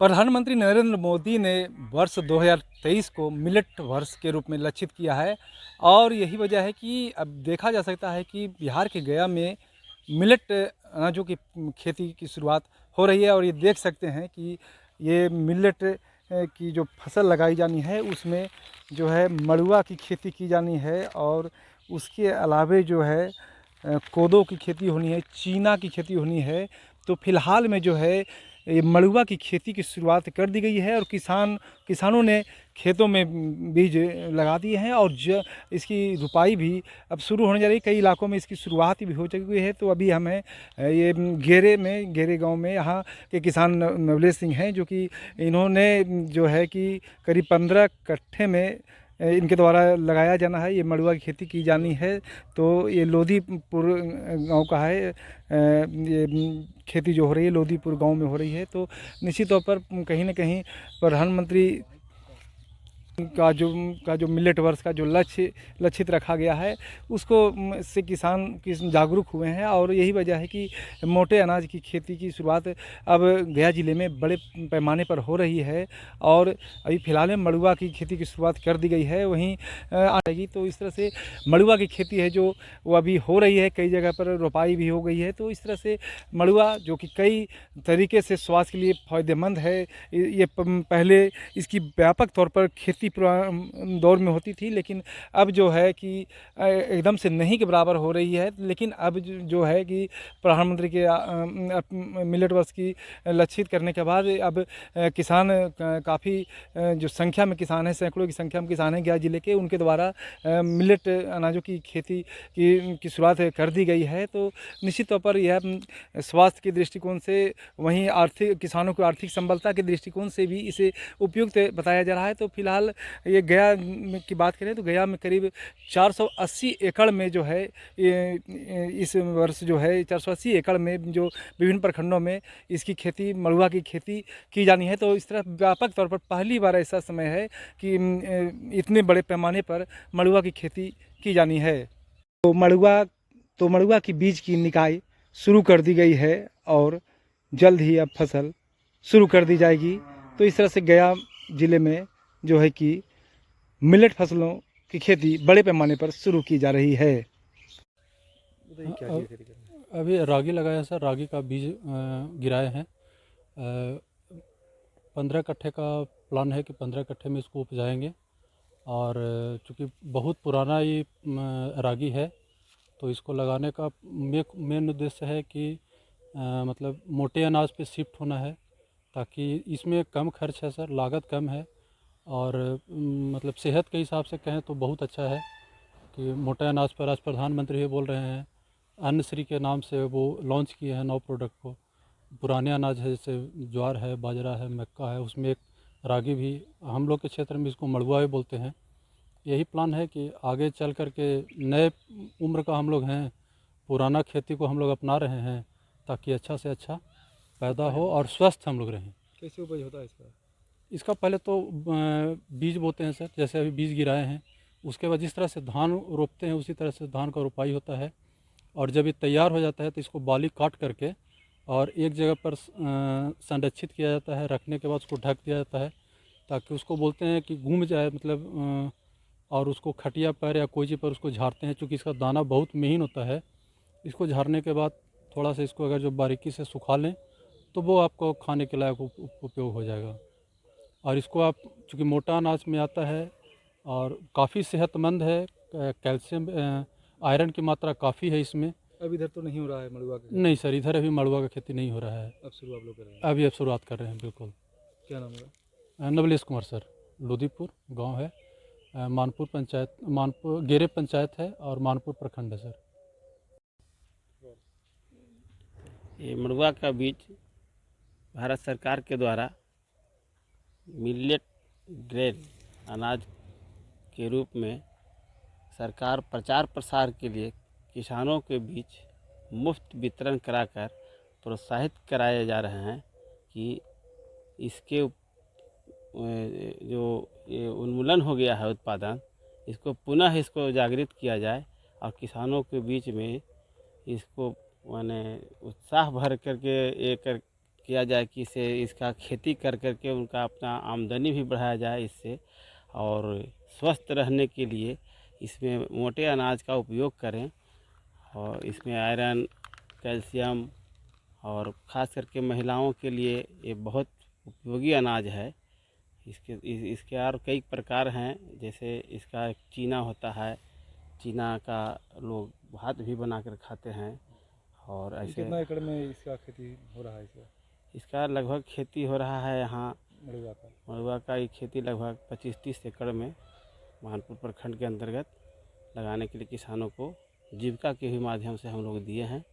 प्रधानमंत्री नरेंद्र मोदी ने वर्ष 2023 को मिलेट वर्ष के रूप में लक्षित किया है और यही वजह है कि अब देखा जा सकता है कि बिहार के गया में मिलेट अनाजों की खेती की शुरुआत हो रही है। और ये देख सकते हैं कि ये मिलेट की जो फसल लगाई जानी है उसमें जो है मड़ुआ की खेती की जानी है और उसके अलावे जो है कोदो की खेती होनी है, चीना की खेती होनी है। तो फिलहाल में जो है ये मड़ुआ की खेती की शुरुआत कर दी गई है और किसानों ने खेतों में बीज लगा दिए हैं और इसकी रुपाई भी अब शुरू होने जा रही है। कई इलाकों में इसकी शुरुआत भी हो चुकी है। तो अभी हमें ये गेरे गांव में यहाँ के किसान नवलेश सिंह हैं, जो कि इन्होंने जो है कि करीब 15 कट्ठे में इनके द्वारा लगाया जाना है, ये मड़ुआ की खेती की जानी है। तो ये लोधीपुर गांव का है, ये खेती जो हो रही है लोधीपुर गांव में हो रही है। तो निश्चित तौर पर कहीं ना कहीं प्रधानमंत्री का जो मिलेट वर्ष का जो लक्षित रखा गया है उसको से किसान जागरूक हुए हैं और यही वजह है कि मोटे अनाज की खेती की शुरुआत अब गया ज़िले में बड़े पैमाने पर हो रही है। और अभी फ़िलहाल में मड़ुआ की खेती की शुरुआत कर दी गई है, वहीं आएगी। तो इस तरह से मड़ुआ की खेती है जो वो अभी हो रही है, कई जगह पर रोपाई भी हो गई है। तो इस तरह से मड़ुआ जो कि कई तरीके से स्वास्थ्य के लिए फ़ायदेमंद है, ये पहले इसकी व्यापक तौर पर खेती दौर में होती थी, लेकिन अब जो है कि एकदम से नहीं के बराबर हो रही है। लेकिन अब जो है कि प्रधानमंत्री के मिलेट वर्ष की लक्षित करने के बाद अब किसान काफ़ी जो संख्या में किसान हैं, सैकड़ों की संख्या में किसान हैं गया जिले के, उनके द्वारा मिलेट अनाजों की खेती की शुरुआत कर दी गई है। तो निश्चित तौर पर यह स्वास्थ्य के दृष्टिकोण से, वहीं आर्थिक किसानों को आर्थिक संबलता के दृष्टिकोण से भी इसे उपयुक्त बताया जा रहा है। तो फिलहाल ये गया की बात करें तो गया में करीब 480 एकड़ में जो है ये इस वर्ष जो है 480 एकड़ में जो विभिन्न प्रखंडों में इसकी खेती मड़ुआ की खेती की जानी है। तो इस तरह व्यापक तौर पर पहली बार ऐसा समय है कि इतने बड़े पैमाने पर मड़ुआ की खेती की जानी है। तो मड़ुआ की बीज की निकाई शुरू कर दी गई है और जल्द ही अब फसल शुरू कर दी जाएगी। तो इस तरह से गया ज़िले में जो है कि मिलेट फसलों की खेती बड़े पैमाने पर शुरू की जा रही है। अभी रागी लगाया सर, रागी का बीज गिराए हैं। 15 कट्ठे का प्लान है कि 15 कट्ठे में इसको उपजाएंगे। और चूँकि बहुत पुराना ये रागी है तो इसको लगाने का मेन उद्देश्य है कि मतलब मोटे अनाज पे शिफ्ट होना है, ताकि इसमें कम खर्च है सर, लागत कम है। और मतलब सेहत के हिसाब से कहें तो बहुत अच्छा है कि मोटे अनाज पर आज प्रधानमंत्री भी बोल रहे हैं, अन्न श्री के नाम से वो लॉन्च किए हैं 9 प्रोडक्ट को। पुराने अनाज है जैसे ज्वार है, बाजरा है, मक्का है, उसमें एक रागी भी, हम लोग के क्षेत्र में इसको मड़ुआ भी बोलते हैं। यही प्लान है कि आगे चल कर के नए उम्र का हम लोग हैं, पुराना खेती को हम लोग अपना रहे हैं ताकि अच्छा से अच्छा पैदा हो और स्वस्थ हम लोग रहें। कैसे उपज होता है इसका पहले तो बीज बोते हैं सर, जैसे अभी बीज गिराए हैं, उसके बाद जिस तरह से धान रोपते हैं उसी तरह से धान का रोपाई होता है। और जब ये तैयार हो जाता है तो इसको बाली काट करके और एक जगह पर संरक्षित किया जाता है, रखने के बाद उसको ढक दिया जाता है ताकि उसको बोलते हैं कि घूम जाए, मतलब और उसको खटिया पर या कोई चीज़ पर उसको झाड़ते हैं। चूँकि इसका दाना बहुत महीन होता है, इसको झाड़ने के बाद थोड़ा सा इसको अगर जो बारीकी से सुखा लें तो वो आपको खाने के लायक उपयोग हो जाएगा। और इसको आप चूँकि मोटा अनाज में आता है और काफ़ी सेहतमंद है, कैल्शियम आयरन की मात्रा काफ़ी है इसमें। अब इधर तो नहीं हो रहा है मड़ुआ का? नहीं सर, इधर अभी मड़ुआ का खेती नहीं हो रहा है। अब शुरू आप लोग कर रहे हैं? अभी अब शुरुआत कर रहे हैं, बिल्कुल। क्या नाम होगा? नवलेश कुमार सर, लोधीपुर गांव है, मानपुर पंचायत, मानपुर गेरे पंचायत है और मानपुर प्रखंड है सर। ये मड़ुआ का बीज भारत सरकार के द्वारा मिलेट ग्रेन अनाज के रूप में सरकार प्रचार प्रसार के लिए किसानों के बीच मुफ्त वितरण कराकर प्रोत्साहित कराए जा रहे हैं कि इसके जो ये उन्मूलन हो गया है उत्पादन, इसको पुनः इसको जागृत किया जाए और किसानों के बीच में इसको माने उत्साह भर करके किया जाए कि इसे इसका खेती कर करके उनका अपना आमदनी भी बढ़ाया जाए इससे, और स्वस्थ रहने के लिए इसमें मोटे अनाज का उपयोग करें। और इसमें आयरन, कैल्शियम और ख़ास करके महिलाओं के लिए ये बहुत उपयोगी अनाज है। इसके और कई प्रकार हैं, जैसे इसका चीना होता है, चीना का लोग भात भी बनाकर खाते हैं। और ऐसे कितना एकड़ में इसका खेती हो रहा है इसका लगभग खेती हो रहा है यहाँ मड़ुआ का? मड़ुआ का ये खेती लगभग 25-30 एकड़ में मानपुर प्रखंड के अंतर्गत लगाने के लिए किसानों को जीविका के भी माध्यम से हम लोग दिए हैं,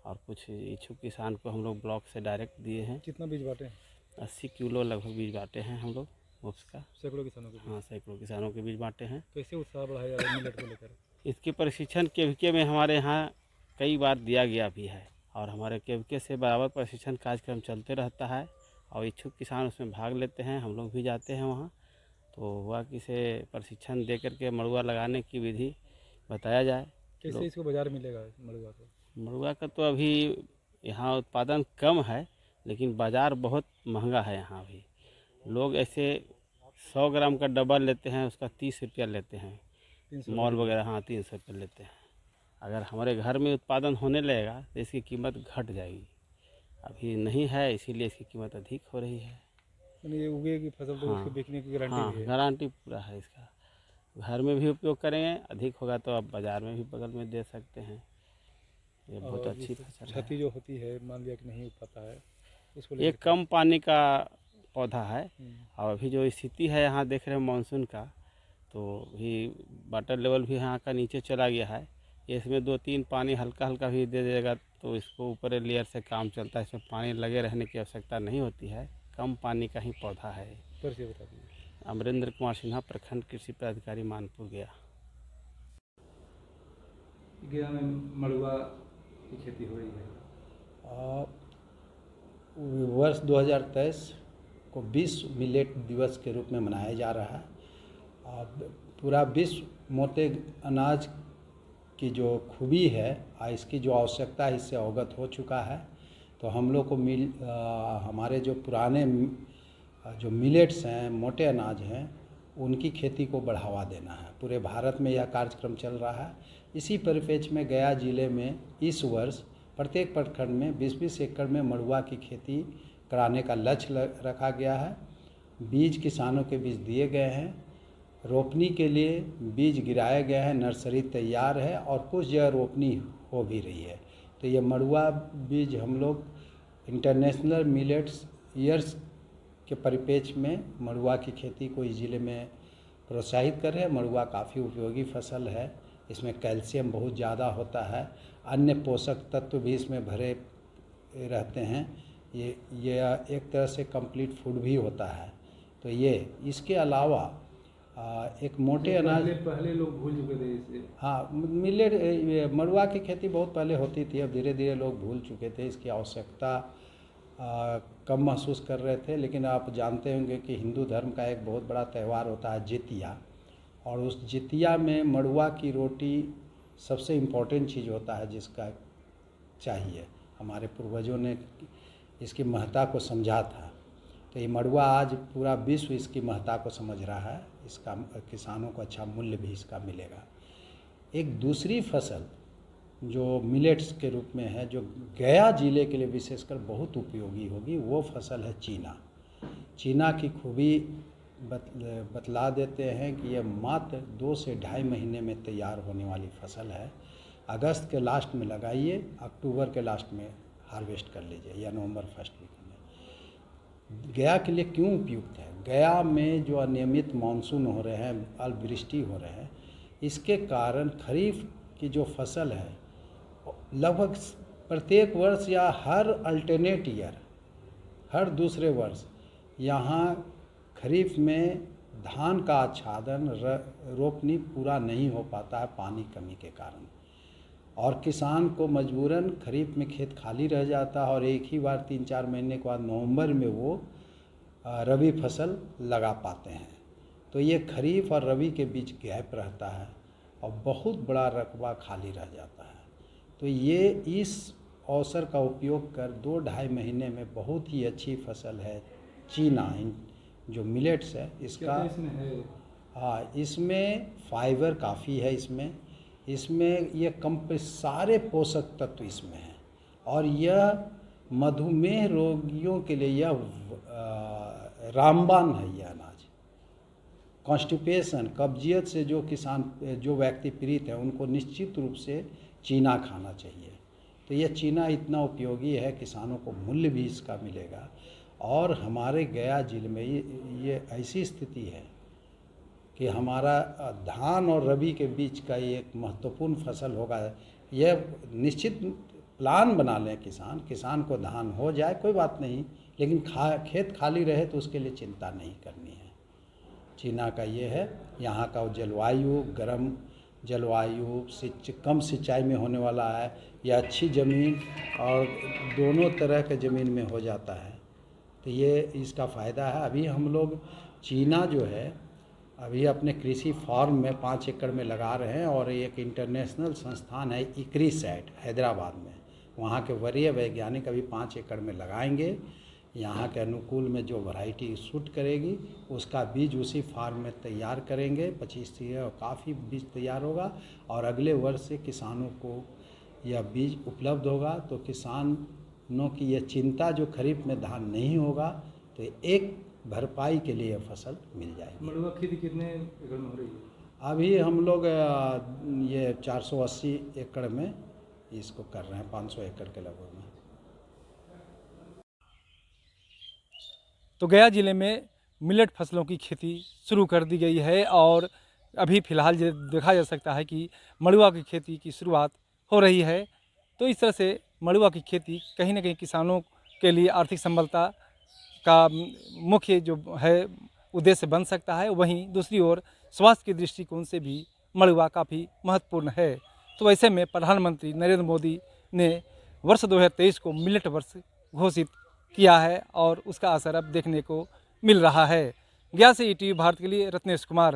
और कुछ इच्छुक किसान को हम लोग ब्लॉक से डायरेक्ट दिए हैं। कितना बीज बांटे हैं? 80 किलो लगभग बीज बांटे हैं हम लोग मुफ्त का। सैकड़ों किसानों को? हाँ, सैकड़ों किसानों के बीज बांटे हैं। कैसे उत्साह बढ़ाया जा रहा है मिलेट को लेकर? इसके प्रशिक्षण केवीके में हमारे यहाँ कई बार दिया गया भी है, और हमारे केवीके से बराबर प्रशिक्षण कार्यक्रम चलते रहता है, और इच्छुक किसान उसमें भाग लेते हैं। हम लोग भी जाते हैं वहाँ, तो हुआ कि इसे प्रशिक्षण दे करके मड़ुआ लगाने की विधि बताया जाए। कैसे इसको बाजार मिलेगा मड़ुआ को? मड़ुआ का तो अभी यहाँ उत्पादन कम है, लेकिन बाज़ार बहुत महंगा है यहाँ भी। लोग ऐसे 100 ग्राम का डब्बा लेते हैं, उसका 30 रुपया लेते हैं। 300 मॉल वगैरह हाँ 300 रुपये लेते हैं। अगर हमारे घर में उत्पादन होने लगेगा तो इसकी कीमत घट जाएगी। अभी नहीं है, इसीलिए इसकी कीमत अधिक हो रही है। यानी ये उगेगी फसल तो हाँ, उसको बेचने की गारंटी हाँ, भी है? गारंटी पूरा है इसका। घर में भी उपयोग करेंगे, अधिक होगा तो आप बाज़ार में भी बगल में दे सकते हैं। ये बहुत और अच्छी जैसे फसल क्षति है। जो होती है, मान लिया कि नहीं उग पाता है, उसको ये लेकर कम पानी का पौधा है, हम्म, और अभी जो स्थिति है यहाँ देख रहे हैं मानसून का, तो भी वाटर लेवल भी यहाँ का नीचे चला गया है। ये इसमें 2-3 पानी हल्का हल्का भी दे देगा तो इसको ऊपर लेयर से काम चलता है। इसमें पानी लगे रहने की आवश्यकता नहीं होती है, कम पानी का ही पौधा है। परिचय बता दीजिए। अमरेंद्र कुमार सिन्हा, प्रखंड कृषि पदाधिकारी, मानपुर गया। गया में मड़ुआ की खेती हो रही है। वर्ष 2023 को विश्व मिलेट दिवस के रूप में मनाया जा रहा है। पूरा विश्व मोटे अनाज की जो खूबी है, इसकी जो आवश्यकता है, इससे अवगत हो चुका है। तो हम लोग को हमारे जो पुराने जो मिलेट्स हैं, मोटे अनाज हैं, उनकी खेती को बढ़ावा देना है। पूरे भारत में यह कार्यक्रम चल रहा है। इसी परिप्रेक्ष्य में गया जिले में इस वर्ष प्रत्येक प्रखंड में 20-20 एकड़ में मड़ुआ की खेती कराने का लक्ष्य रखा गया है। बीज किसानों के बीच दिए गए हैं, रोपनी के लिए बीज गिराए गए हैं, नर्सरी तैयार है और कुछ जगह रोपनी हो भी रही है। तो ये मड़ुआ बीज हम लोग इंटरनेशनल मिलेट्स ईयर्स के परिप्रेक्ष्य में मड़ुआ की खेती को इस ज़िले में प्रोत्साहित कर रहे हैं। मड़ुआ काफ़ी उपयोगी फसल है, इसमें कैल्शियम बहुत ज़्यादा होता है, अन्य पोषक तत्व भी इसमें भरे रहते हैं। ये एक तरह से कंप्लीट फूड भी होता है। तो ये इसके अलावा एक मोटे अनाज पहले लोग भूल चुके थे इसे। हाँ, मिलेट मड़ुआ की खेती बहुत पहले होती थी, अब धीरे धीरे लोग भूल चुके थे। इसकी आवश्यकता कम महसूस कर रहे थे। लेकिन आप जानते होंगे कि हिंदू धर्म का एक बहुत बड़ा त्यौहार होता है जितिया, और उस जितिया में मड़ुआ की रोटी सबसे इम्पोर्टेंट चीज़ होता है जिसका चाहिए। हमारे पूर्वजों ने इसकी महत्ता को समझा था। तो ये मड़ुआ आज पूरा विश्व इसकी महत्ता को समझ रहा है। इसका किसानों को अच्छा मूल्य भी इसका मिलेगा। एक दूसरी फसल जो मिलेट्स के रूप में है, जो गया जिले के लिए विशेषकर बहुत उपयोगी होगी, वो फसल है चीना। चीना की खूबी बतला देते हैं कि यह मात्र 2 से ढाई महीने में तैयार होने वाली फसल है। अगस्त के लास्ट में लगाइए, अक्टूबर के लास्ट में हार्वेस्ट कर लीजिए, या नवंबर फर्स्ट वीक में। गया के लिए क्यों उपयुक्त है? गया में जो अनियमित मानसून हो रहे हैं, अल्पवृष्टि हो रहे हैं, इसके कारण खरीफ की जो फसल है लगभग प्रत्येक वर्ष या हर अल्टरनेट ईयर, हर दूसरे वर्ष यहाँ खरीफ में धान का आच्छादन रोपनी पूरा नहीं हो पाता है पानी कमी के कारण, और किसान को मजबूरन खरीफ में खेत खाली रह जाता है और एक ही बार 3-4 महीने के बाद नवंबर में वो रबी फसल लगा पाते हैं। तो ये खरीफ और रबी के बीच गैप रहता है और बहुत बड़ा रकबा खाली रह जाता है। तो ये इस अवसर का उपयोग कर 2-2.5 महीने में बहुत ही अच्छी फसल है चीना, जो मिलेट्स है इसका। हाँ, इसमें फाइबर काफ़ी है, इसमें ये सारे पोषक तत्व इसमें हैं, और यह मधुमेह रोगियों के लिए यह रामबाण है। यह अनाज कॉन्स्टिपेशन, कब्जियत से जो व्यक्ति पीड़ित है उनको निश्चित रूप से चीना खाना चाहिए। तो यह चीना इतना उपयोगी है, किसानों को मूल्य भी इसका मिलेगा। और हमारे गया जिले में ये ऐसी स्थिति है कि हमारा धान और रबी के बीच का ये एक महत्वपूर्ण फसल होगा। यह निश्चित प्लान बना लें किसान को, धान हो जाए कोई बात नहीं, लेकिन खेत खाली रहे तो उसके लिए चिंता नहीं करनी है। चीना का ये है, यहाँ का जलवायु गर्म जलवायु, कम सिंचाई में होने वाला है, यह अच्छी ज़मीन और दोनों तरह के ज़मीन में हो जाता है, तो ये इसका फ़ायदा है। अभी हम लोग चीना जो है अभी अपने कृषि फार्म में 5 एकड़ में लगा रहे हैं, और एक इंटरनेशनल संस्थान है ICRISAT हैदराबाद में, वहाँ के वरीय वैज्ञानिक अभी 5 एकड़ में लगाएंगे। यहाँ के अनुकूल में जो वैरायटी सूट करेगी उसका बीज उसी फार्म में तैयार करेंगे। 25 और काफ़ी बीज तैयार होगा, और अगले वर्ष से किसानों को यह बीज उपलब्ध होगा। तो किसानों की यह चिंता जो खरीफ में धान नहीं होगा, तो एक भरपाई के लिए फसल मिल जाएगी। मड़ुआ खेती कितने एकड़ में हो रही है? अभी हम लोग ये 480 एकड़ में इसको कर रहे हैं, 500 एकड़ के लगभग में। तो गया जिले में मिलेट फसलों की खेती शुरू कर दी गई है, और अभी फ़िलहाल देखा जा सकता है कि मड़ुआ की खेती की शुरुआत हो रही है। तो इस तरह से मड़ुआ की खेती कहीं ना कहीं किसानों के लिए आर्थिक संबलता का मुख्य जो है उद्देश्य बन सकता है। वहीं दूसरी ओर स्वास्थ्य के दृष्टिकोण से भी मड़ुआ काफ़ी महत्वपूर्ण है। तो ऐसे में प्रधानमंत्री नरेंद्र मोदी ने वर्ष 2023 को मिलेट वर्ष घोषित किया है, और उसका असर अब देखने को मिल रहा है। गया से ETV भारत के लिए रत्नेश कुमार।